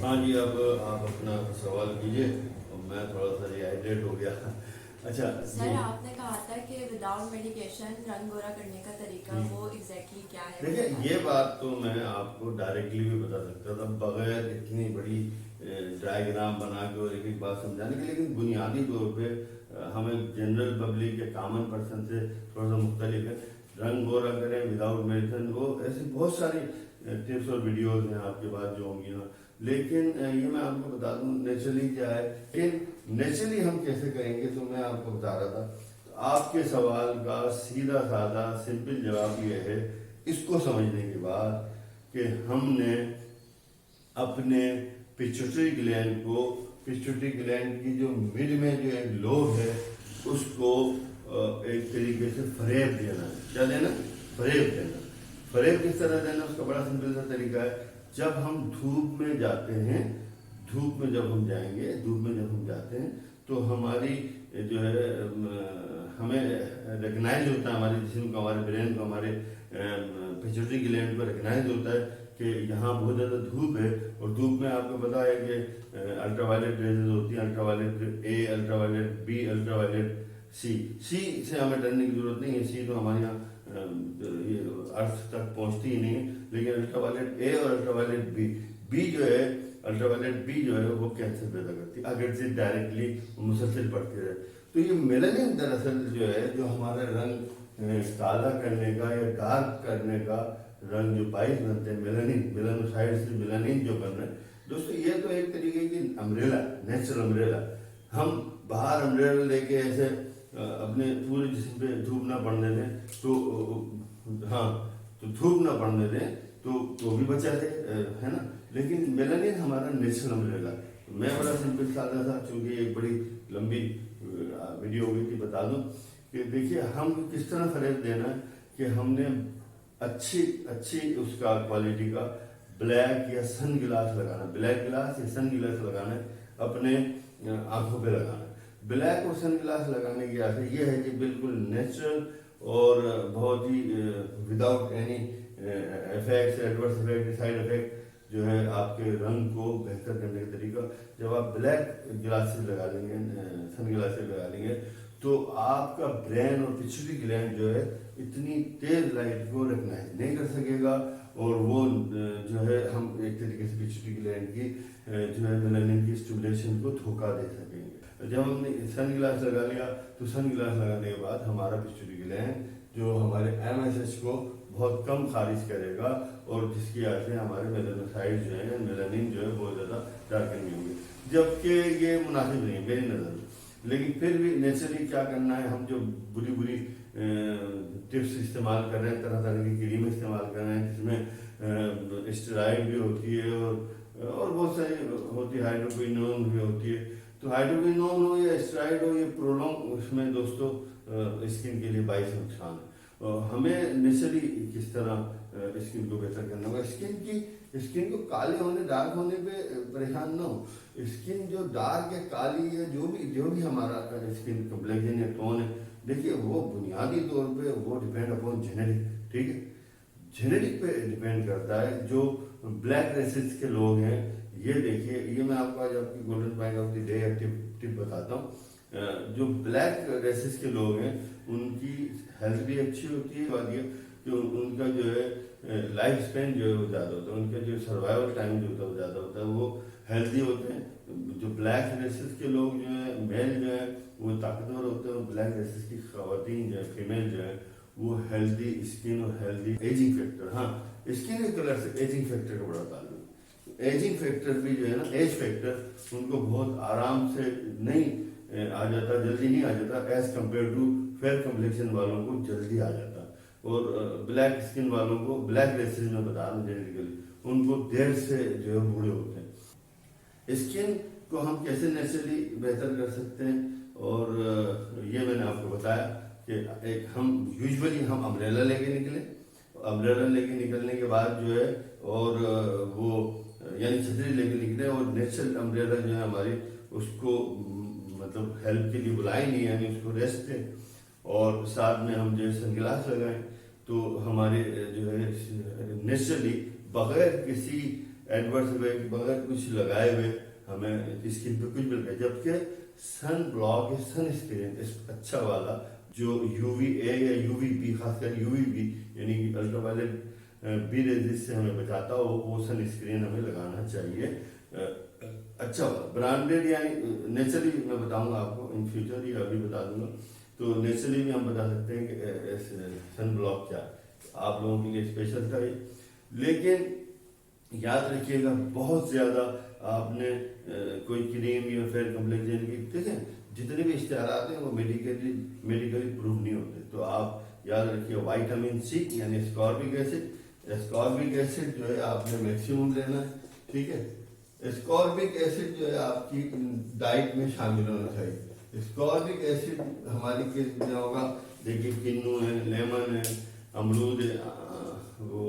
हाँ जी, अब आप अपना सवाल कीजिए और मैं थोड़ा सा डिहाइड्रेट हो गया। अच्छा जी। सर आपने कहा था कि विदाउट मेडिकेशन रंग गोरा करने का तरीका जी वो एग्जैक्टली क्या है वो देखिए, बता ये दीजिए। बात तो मैं आपको डायरेक्टली भी बता सकता था बगैर इतनी बड़ी डायग्राम बना के और एक एक बात समझाने के, लेकिन बुनियादी तौर पे हमें जनरल पब्लिक या कॉमन पर्सन से थोड़ा सा मुख्तलिफ है। रंग गोरा करें विदाउट मेडिसिन, वो ऐसी बहुत सारी टिप्स और वीडियोस हैं आपके पास जो होंगी ना, लेकिन ये मैं आपको बता दूं नेचुरली क्या है। लेकिन नेचुरली हम कैसे करेंगे तो मैं आपको बता रहा था। तो आपके सवाल का सीधा साधा सिंपल जवाब ये है, इसको समझने के बाद कि हमने अपने पिट्यूटरी ग्लैंड को, पिट्यूटरी ग्लैंड की जो मिड में जो एक लोब है उसको एक तरीके से फरेब देना है। क्या देना? फरेब देना। फरेब किस तरह देना, उसका बड़ा सिंपल सा तरीका है। जब हम धूप में जाते हैं, धूप में जब हम जाएंगे, धूप में जब हम जाते हैं तो हमारी जो है हमें रिकग्नाइज होता है, हमारे जिस्म को, हमारे ब्रेन को, हमारे पिट्यूटरी ग्लैंड को रिकग्नाइज होता है कि यहाँ बहुत ज़्यादा धूप है। और धूप में आपको पता है कि अल्ट्रावायलेट रेजेस होती हैं, ultraviolet A, ultraviolet B, ultraviolet C. C से हमें डरने की जरूरत नहीं है, सी तो हमारे यहाँ ये अर्थ तक पहुँचती ही नहीं है। लेकिन अल्ट्रावायलेट ए और अल्ट्रावायलेट बी, बी जो है, अल्ट्रावायलेट बी जो है वो कैंसर पैदा करती है अगर से डायरेक्टली मुसलसल पड़ती रहे। तो ये मेलानिन दरअसल जो है, जो हमारा रंग काला करने का या डार्क करने का रंग जो बाइस बनते हैं, मेलानिन, मेलानोसाइड से मेलानिन जो बन रहे हैं दोस्तों, ये तो एक तरीके की अम्ब्रेला, नेचुरल अम्ब्रेला। हम बाहर अम्ब्रेला लेके ऐसे अपने पूरे जिस्म पे धूप ना पड़ने दें तो, हाँ, तो धूप ना पड़ने दें तो भी बचा है ना। लेकिन मेलानिन हमारा नेचुरल अम्ब्रेला। मैं बड़ा सिंपल सादा सा, चूंकि एक बड़ी लंबी वीडियो हो गई थी, बता दूं कि देखिए हम किस तरह फरेब देना है कि हमने अच्छी अच्छी उसका क्वालिटी का ब्लैक या सन गिलास लगाना, ब्लैक गिलास या सन गिलास लगाना है, अपने आंखों पे लगाना है। ब्लैक और सन ग्लास लगाने की आदत ये है कि बिल्कुल नेचुरल और बहुत ही without any effects, adverse effect, side effect जो है आपके रंग को बेहतर करने का तरीका। जब आप ब्लैक ग्लासेस लगा लेंगे, सन ग्लासेस लगा लेंगे, तो आपका ब्रेन और पिट्यूटरी ग्लैंड जो है इतनी तेज लाइट को रिकग्नाइज नहीं कर सकेगा, और वो जो है हम एक तरीके से पिट्यूटरी ग्लैंड की जो है मेलानिन की स्टिमुलेशन को धोखा दे सकेंगे। जब हमने सन ग्लास लगा लिया तो सन ग्लास लगाने के बाद हमारा पिट्यूटरी ग्लैंड जो हमारे एमएसएच को बहुत कम खारिज करेगा, और जिसकी वजह से हमारे मेलानोसाइड जो है, मेलानिन जो है बहुत ज़्यादा डार्कन नहीं होंगे, जबकि ये मुनासिब नहीं है मेरी नज़र में। लेकिन फिर भी नेचुरली क्या करना है, हम जो बुरी बुरी टिप्स इस्तेमाल कर रहे हैं, तरह तरह की क्रीम इस्तेमाल कर रहे हैं जिसमें स्टेरॉइड भी होती है और बहुत सारी होती है, हाइड्रोक्विनोन भी होती है। तो हाइड्रोक्विनोन हो या स्टेरॉइड हो, ये प्रोलॉन्ग उसमें दोस्तों स्किन के लिए बाईस नुकसान है। हमें नेचुरली किस तरह स्किन को बेहतर करना होगा। स्किन को काले होने, डार्क होने पे परेशान ना हो। स्किन जो डार्क है, काली है, जो भी हमारा स्किन कम्प्लेक्शन या टोन है, देखिए वो बुनियादी तौर पे वो डिपेंड अपॉन जेनेटिक, ठीक है, जेनेटिक पे डिपेंड करता है। जो ब्लैक रेसेस के लोग हैं, ये देखिए, ये मैं आपको आज आपकी golden point of the day tip बताता हूँ। जो ब्लैक रेसेस के लोग हैं उनकी हेल्थ भी अच्छी होती है, बात ये कि उनका जो है लाइफ स्पेन जो है वो ज़्यादा होता है, उनका जो सर्वाइवल टाइम जो होता है वो ज़्यादा होता है, वो हेल्दी होते हैं। जो ब्लैक रेसेस के लोग जो है, मेल जो है वो ताकतवर होते हैं, और ब्लैक रेसेस की खवातीन जो है, फीमेल जो है, वो हेल्दी स्किन और हेल्दी एजिंग फैक्टर, हाँ, स्किन के कलर से एजिंग फैक्टर का बड़ा ताल्लुक। एजिंग फैक्टर भी जो है ना, एज फैक्टर उनको बहुत आराम से नहीं आ जाता, जल्दी नहीं आ जाता, as compare to fair complexion वालों को जल्दी आ जाता। और ब्लैक स्किन वालों को, ब्लैक रेसेस में बता रहा हूँ जेनेटिकली, उनको देर से जो है बूढ़े होते हैं। स्किन को हम कैसे नेचुरली बेहतर कर सकते हैं, और ये मैंने आपको बताया कि एक हम यूजुअली हम अम्ब्रेला लेके निकले, अम्ब्रेला लेके निकलने के बाद जो है, और वो यानी छतरी लेके निकले, और नेचुरल अम्ब्रेला जो है हमारी, उसको मतलब हेल्प के लिए बुलाई नहीं, यानी उसको रेस्ट दें, और साथ में हम जो है सनग्लास लगाएं, तो हमारे जो है नेचुरली बगैर किसी एडवर्स इफेक्ट बगैर कुछ लगाए हुए हमें स्किन पे कुछ मिल रहा है, जबकि सन ब्लॉक या सन स्क्रीन अच्छा वाला जो UVA या UVB, खासकर UVB यानी कि अल्ट्रावायलेट बी रेजिस से हमें बचाता हो, वो सन स्क्रीन हमें लगाना चाहिए। अच्छा ब्रांडेड यानी नेचुरली मैं बताऊंगा आपको इन फ्यूचर, या अभी बता दूंगा। तो नेचुरली भी हम बता सकते हैं कि सन ब्लॉक क्या आप लोगों के लिए स्पेशल था ये। लेकिन याद रखिएगा बहुत ज़्यादा आपने कोई क्रीम या फेयर कम्प्लेक्शन की देखें, जितने भी इश्तेहार आते हैं वो मेडिकली प्रूव नहीं होते। तो आप याद रखिए विटामिन C यानी एस्कॉर्बिक एसिड जो है आपने मैक्सिमम लेना है, ठीक है। एस्कॉर्बिक एसिड जो है आपकी डाइट में शामिल होना चाहिए। एस्कॉर्बिक एसिड हमारी केस में होगा, देखिए किन्नू है, लेमन है, अमरूद है, वो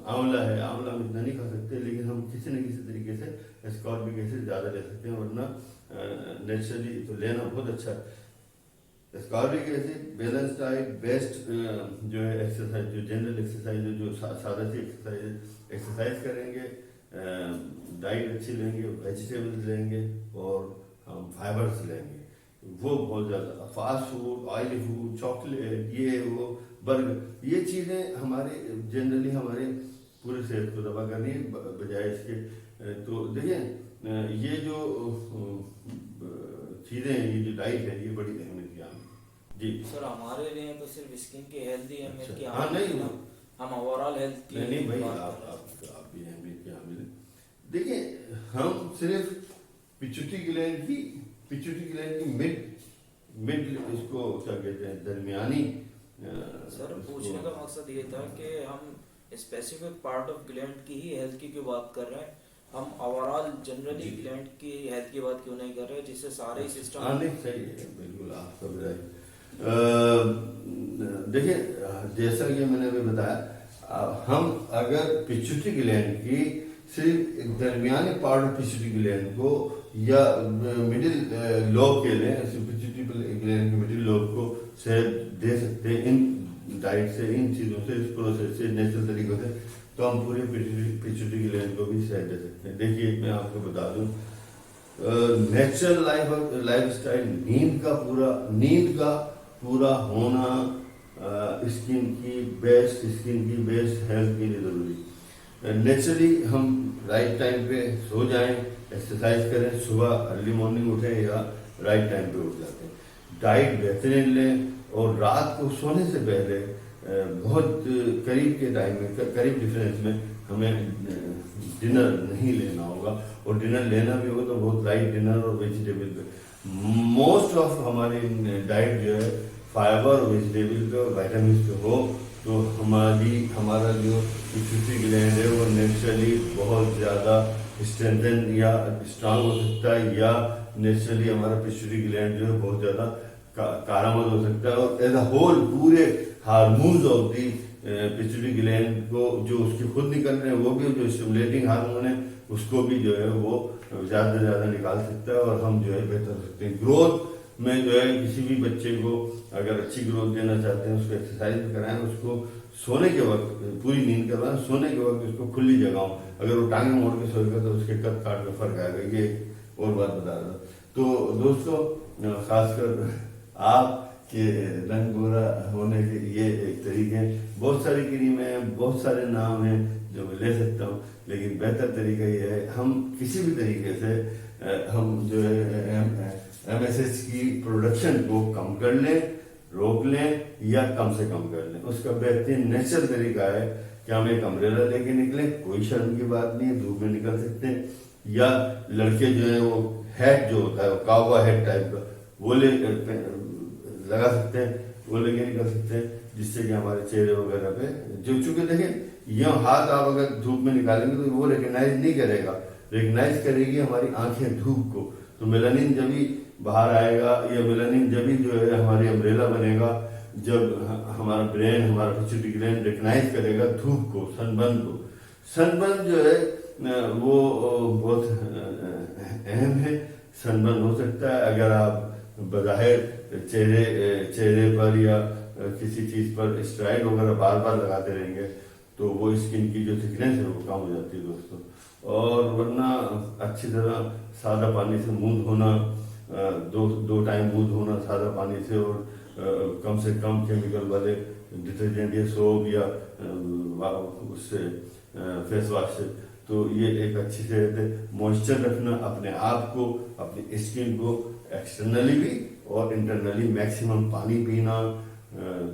आंवला है। आंवला हम इतना नहीं खा सकते, लेकिन हम किसी न किसी तरीके से एस्कॉर्बिक एसिड ज़्यादा ले सकते हैं, वरना नेचुरली तो लेना बहुत अच्छा है। Ascorbic acid, balance diet, best जो है एक्सरसाइज, जो जनरल एक्सरसाइज है, जो सादा सी एक्सरसाइज करेंगे, डाइट अच्छी लेंगे, वेजिटेबल्स लेंगे और हम फाइबर्स लेंगे, वो बहुत ज़्यादा। Fast food, oily food, chocolate, ये वो बर्गर, ये चीज़ें हमारे जनरली हमारे पूरे सेहत को दबा करनी है बजाय इसके। तो देखिए ये जो चीज़ें हैं, ये जो डाइट है, ये बड़ी अहमियत की आम जी। सर हमारे लिए तो सिर्फ स्किन की हेल्थ ही अहमियत की हाँ नहीं, हम ओवरऑल हेल्थ की नहीं भाई, आप भी अहमियत की हामिल हैं। देखिए हम सिर्फ पिट्यूटरी ग्लैंड की मिड इसको क्या कहते हैं, दरमियानी। सर पूछने का मकसद ये था कि हम स्पेसिफिक पार्ट ऑफ ग्लैंड की ही हेल्थ की क्यों बात कर रहे हैं, हम ओवरऑल जनरली ग्लैंड की हेल्थ की बात क्यों नहीं कर रहे, जिससे सारे सिस्टम। हाँ नहीं सही है, बिल्कुल आप सब राइट। देखिए जैसा कि मैंने अभी बताया, हम अगर पिट्यूटरी ग्लैंड की सिर्फ दरमियानी पार्ट ऑफ पिट्यूटरी ग्लैंड को या मिडिल लोब के लिए, पिट्यूटरी ग्लैंड के मिडिल लोब को सेहत दे सकते हैं इन डाइट से, इन चीज़ों से, इस प्रोसेस से, नेचुरल तरीकों से, तो हम पूरे पिट्यूटरी ग्लैंड को भी सेहत दे सकते हैं। देखिए मैं आपको बता दूं, नेचुरल लाइफ स्टाइल, नींद का पूरा होना स्किन की बेस्ट हेल्थ के लिए ज़रूरी। नेचुरली हम राइट टाइम पे सो जाएं, एक्सरसाइज करें, सुबह अर्ली मॉर्निंग उठें या राइट टाइम पे उठ जाते हैं, डाइट बेहतरीन लें, और रात को सोने से पहले बहुत करीब के टाइम में, करीब डिफरेंस में हमें डिनर नहीं लेना होगा, और डिनर लेना भी होगा तो बहुत लाइट डिनर और वेजिटेबल पे। मोस्ट ऑफ हमारी डाइट जो है फाइबर और वेजिटेबल पे और विटामिन पे हो, तो हमारा जो पिट्यूटरी ग्लैंड है वो नेचुरली बहुत ज़्यादा स्ट्रेंथन या स्ट्रांग हो सकता है, या नेचुरली हमारा पिट्यूटरी ग्लैंड जो है बहुत ज़्यादा कारगर हो सकता है, और एज अ होल पूरे hormones of the pituitary gland को जो उसके खुद निकल रहे हैं, वो भी जो स्टिमुलेटिंग हार्मोन है उसको भी जो है वो ज़्यादा से ज़्यादा निकाल सकता है, और हम जो है बेहतर हो सकते हैं। ग्रोथ में जो है किसी भी बच्चे को अगर अच्छी ग्रोथ देना चाहते हैं, उसको एक्सरसाइज भी कराएं, उसको सोने के वक्त पूरी नींद करवाएं, सोने के वक्त उसको खुली जगहों, अगर वो टांगे मोड़ के सोएगा तो उसके कद काट का फर्क आएगा। ये और बात बता रहा था। तो दोस्तों खासकर आपके रंग गोरा होने के ये एक तरीके हैं, बहुत सारी क्रीमें हैं, बहुत सारे नाम हैं जो मैं ले सकता हूँ, लेकिन बेहतर तरीका ये है हम किसी भी तरीके से हम जो है MSH की प्रोडक्शन को कम कर लें, रोक लें या कम से कम कर लें। उसका बेहतरीन नेचुरल तरीका है कि हम एक अम्ब्रेला लेके निकलें, कोई शर्म की बात नहीं है, धूप में निकल सकते हैं, या लड़के जो है वो हैट जो होता है कावा हैट टाइप का वो ले लगा सकते हैं, वो लेके निकल सकते हैं, जिससे कि हमारे चेहरे वगैरह पे जो, चूंकि देखें यह हाथ आप अगर धूप में निकालेंगे तो वो रिकग्नाइज नहीं करेगा, रिकग्नाइज करेगी हमारी आंखें धूप को। तो मेलानिन जब भी बाहर आएगा, या मेलानिन जब भी जो है हमारी अम्ब्रेला बनेगा, जब हमारा ब्रेन, हमारा पिट्यूटरी ग्लैंड रिकग्नाइज करेगा धूप को, सनबर्न को। सनबर्न जो है वो बहुत अहम है। सनबर्न हो सकता है अगर आप बज़ाहिर चेहरे पर या किसी चीज़ पर स्टेरॉइड वगैरह बार बार लगाते रहेंगे, तो वो स्किन की जो थिकनेस है वो कम हो जाती है दोस्तों। और वरना अच्छी तरह सादा पानी से मुंह धोना, दो टाइम मुंह धोना सादा पानी से, और कम से कम केमिकल वाले डिटर्जेंट या सोप या उससे फेस वॉश से, तो ये एक अच्छी से मॉइस्चर रखना अपने आप को, अपनी स्किन को एक्सटर्नली भी और इंटरनली मैक्सिमम पानी पीना,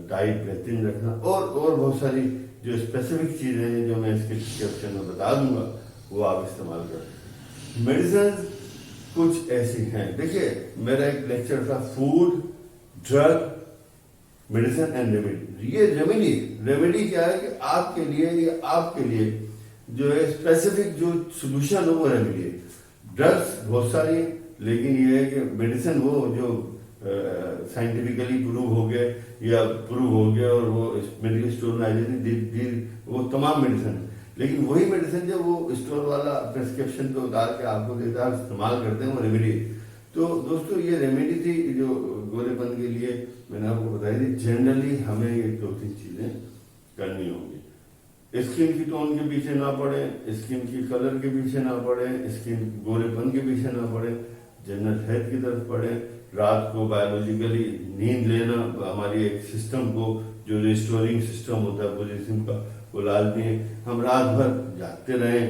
डाइट बेहतरीन रखना, और बहुत सारी जो स्पेसिफिक चीज़ें हैं जो मैं इसके डिस्क्रिप्शन में बता दूंगा वो आप इस्तेमाल करें। मेडिसिन कुछ ऐसी हैं, देखिए मेरा एक लेक्चर था food, drug, medicine and remedy. ये रेमेडी क्या है कि आपके लिए जो है स्पेसिफिक जो सोल्यूशन हो वो रेमेडी है। ड्रग्स बहुत सारी, लेकिन ये है कि मेडिसिन वो जो साइंटिफिकली प्रूव हो गए और वो मेडिकल स्टोर में आ जाती, वो तमाम मेडिसिन है। लेकिन वही मेडिसिन जब वो स्टोर वाला प्रिस्क्रिप्शन पे उतार के आपको देता है, इस्तेमाल करते हैं, वो रेमेडी। तो दोस्तों ये रेमेडी थी जो गोरेपन के लिए मैंने आपको बताई थी। जनरली हमें ये 2-3 चीजें करनी होंगी। स्किन की टोन के पीछे ना पड़े, स्किन की कलर के पीछे ना पड़े, स्किन गोरेपन के पीछे ना पड़े, जनरल हेल्थ की तरफ पड़े। रात को बायोलॉजिकली नींद लेना, हमारी एक सिस्टम को जो रिस्टोरिंग सिस्टम होता है बुद्धिज्म का, वो लाजमी है। हम रात भर जागते रहें,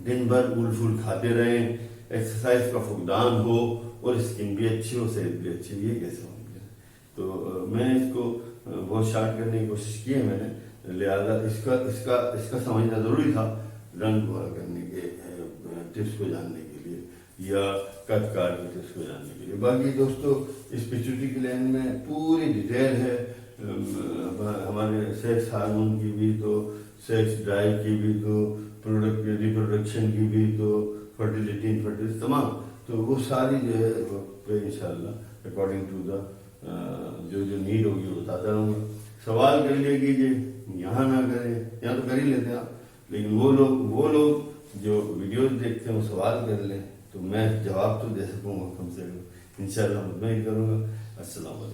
दिन भर उल फूल खाते रहें, एक्सरसाइज का फुकदान हो और स्किन भी अच्छी हो, सेहत भी अच्छी, ये कैसे होंगे। तो मैंने इसको बहुत शार्ट करने की कोशिश की है मैंने, लिहाजा इसका समझना ज़रूरी था रंग गोरा करने के टिप्स को जानने के लिए या कट काट के टिप्स को जानने के लिए। बाकी दोस्तों इस पिट्यूटरी ग्लैंड में पूरी डिटेल है, हमारे सेक्स हार्मोन की भी, तो सेक्स ड्राइव की भी, तो रिप्रोडक्शन की भी, तो फर्टिलिटी इनफर्टिलिटी तमाम, तो वो सारी जो है वो इंशाल्लाह अकॉर्डिंग टू द जो नीड होगी वो बताता रहूँगा। सवाल कर लिए कीजिए, यहाँ ना करें, यहाँ तो कर ही लेते हैं आप, लेकिन वो लोग जो वीडियोस देखते हैं वो सवाल कर लें, तो मैं जवाब तो दे सकूँगा कम से कम, इंशाल्लाह मैं ही करूँगा। अस्सलाम वालेकुम।